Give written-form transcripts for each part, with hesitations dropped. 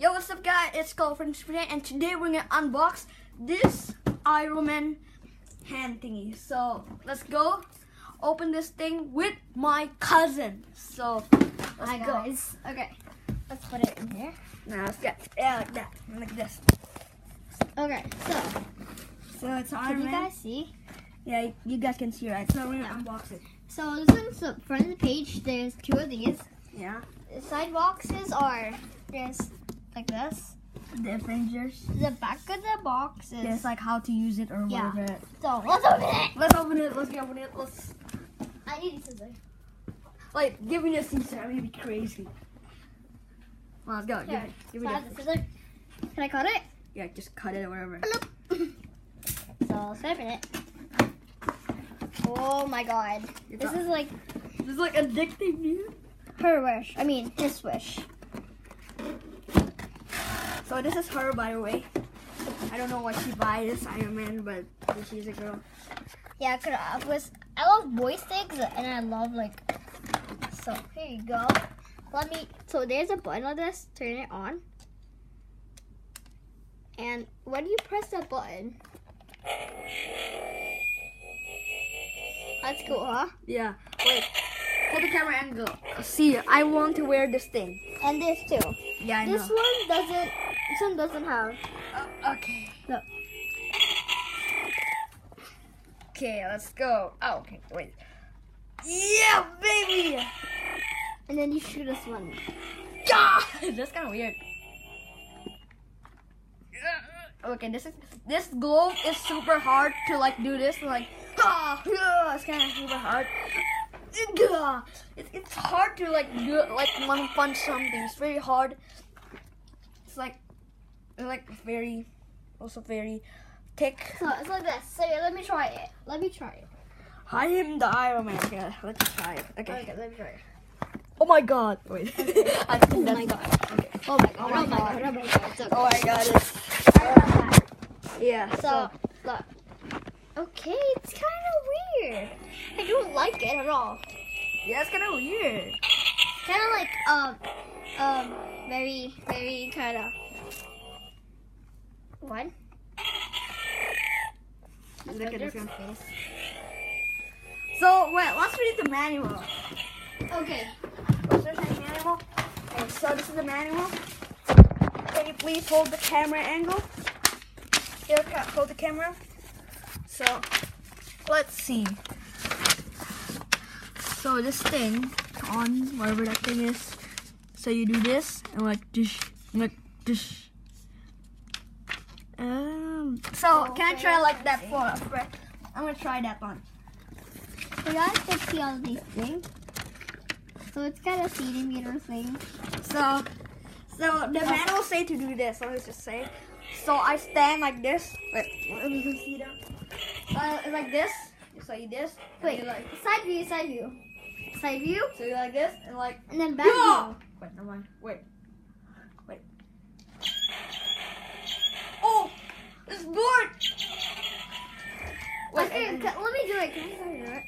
Yo, what's up guys, it's Cole from Spring, and today we're gonna unbox this Iron Man hand thingy. So let's go open this thing with my cousin. So let's go. Guys. Okay, let's put it in here. Now let's get like that, like this. Okay, So it's Iron can you Man. guys see? Yeah, you guys can see, right? So we're gonna unbox it. So this one's the front of the page. There's two of these. Yeah. The side boxes are just like this. The Avengers. The back of the box is It's like how to use it or Yeah. whatever. So let's open it. Let's open it. Let's open it. Let's. I need scissors. Like, give me a scissors. I'm gonna be crazy. Well, let's go. Here, Give so me I have the scissors. Can I cut it? Yeah, just cut it or whatever. So let's open it. Oh my god. This is like This is like addictive, dude. her wish. I mean his wish. So this is her, by the way. I don't know what she buys Iron Man, but she's a girl. Yeah, I love boy sticks and I love like, so here you go. So there's a button on this, turn it on. And when you press that button, that's cool, huh? Yeah. Wait. Hold the camera angle. See, I want to wear this thing. And this too. Yeah, I This know. one doesn't have. Okay. Look. Okay, let's go. Oh, okay. Wait. Yeah, baby. And then you shoot this one. Yeah. That's kind of weird. Okay, this glove is super hard to like do this. Like, it's kind of super hard. It's hard to like do it, like one punch something. It's very hard. It's like very thick. So it's like this. So yeah, let me try it. I am the Iron Man. Okay, let's try it. Okay. Okay, let me try it. Oh my God! Wait. I think Oh that's my God. Okay. Oh my god. Oh my god. Oh my god. So, Oh my God! Yeah. So, look. Okay, it's kind of weird. I don't like it at all. Yeah, it's kind of weird. Kind of like very kind of. What? Look at this one. face. So wait, let's read the manual. Okay. What's this manual? Okay, so this is the manual. Can you please hold the camera angle? Here, hold the camera. So, let's see. So this thing, on whatever that thing is. So you do this and like dish. So can I try like that for? I'm gonna try that one. So you guys can see all these things. So it's kind of centimeter thing. So the manual say to do this. Let me just say. So I stand like this. Wait, let me see that. So like this. So you this. Wait, You like. side view. Side view. So you like this and like. And then back Yeah! view. Wait, never mind. Wait. Oh, it's bored. Wait, Okay, let me do it. Can I do it?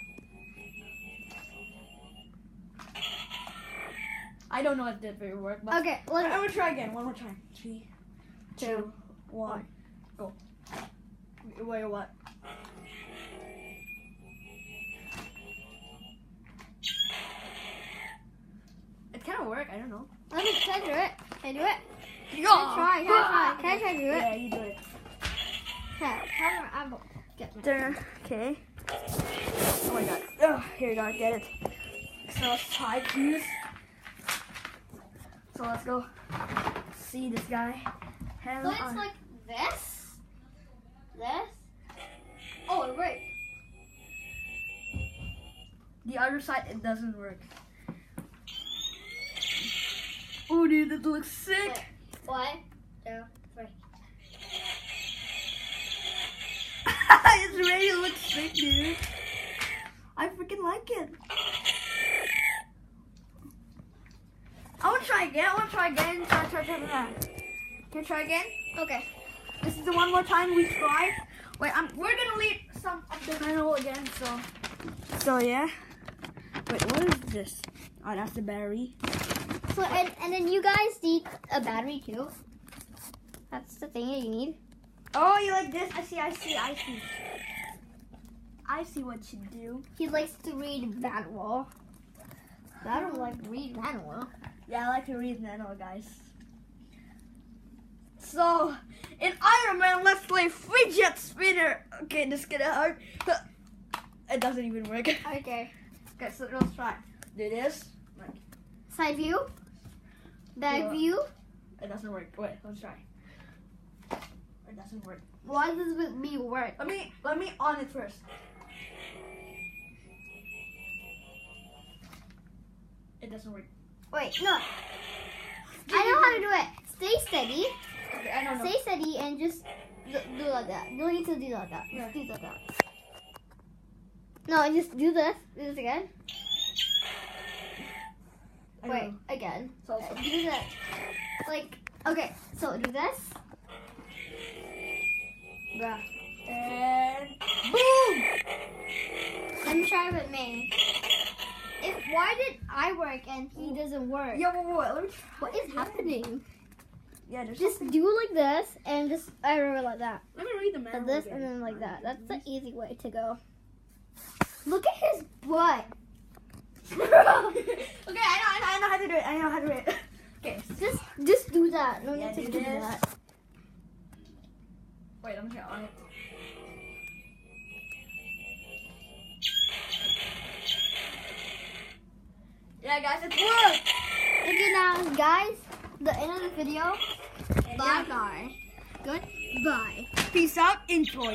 I don't know if that will work, but Okay, I'm gonna try again. One more time. 3, 2, 1, go. Wait, what? It kind of work. I don't know. Let me try to do it. Can I do it? Yeah. Can I try to do it? Yeah, you do it. Okay, camera, I will get my. There. Okay. Oh my God. Oh, here you go. Get it. So let's try to use. So let's go see this guy. So it's like this. Oh, right. The other side, it doesn't work. Oh, dude, that looks sick. Wait, 1, 2, 3. It's ready to look sick, dude. I freaking like it. I want to try again. Try. Can you try again? Okay. This is the one more time we try. Wait, we're gonna leave some of the manual again. So yeah. Wait, what is this? Oh, that's the battery. So and then you guys need a battery too. That's the thing that you need. Oh, you like this? I see. I see what you do. He likes to read manual. I don't like to read manual. Yeah, I like to read manual, guys. So, in Iron Man, let's play fidget spinner. Okay, this is gonna hurt. It doesn't even work. Okay. Okay, so let's try. Do this. Side view. Back Yeah. view. It doesn't work. Wait, let's try. It doesn't work. Why does it me work? Let me on it first. It doesn't work. Wait, no. I know how to do it. Stay steady. Okay, I don't know. Stay steady and just do like that. You don't need to do like that. Yeah. Just do like that. No, just do this. Do this again. I don't Wait, know. again. So- Do that. Like, okay, so do this. Bruh. And boom! Let me try with me. Why did I work and he doesn't work? Yo, wait, let me try. What is happening? Yeah, there's Just something. do like this and just I remember like that. Let me read the manual. Like this again. and then like that. That's the easy way to go. Look at his butt. Okay, I know how to do it. I know how to do it. Okay. Just do that. No Yeah, need to do do this. that. Wait, let me try on it. Yeah, guys, it's worked. Okay, now guys, the end of the video. Yeah. Bye bye. Goodbye. Peace out. Enjoy.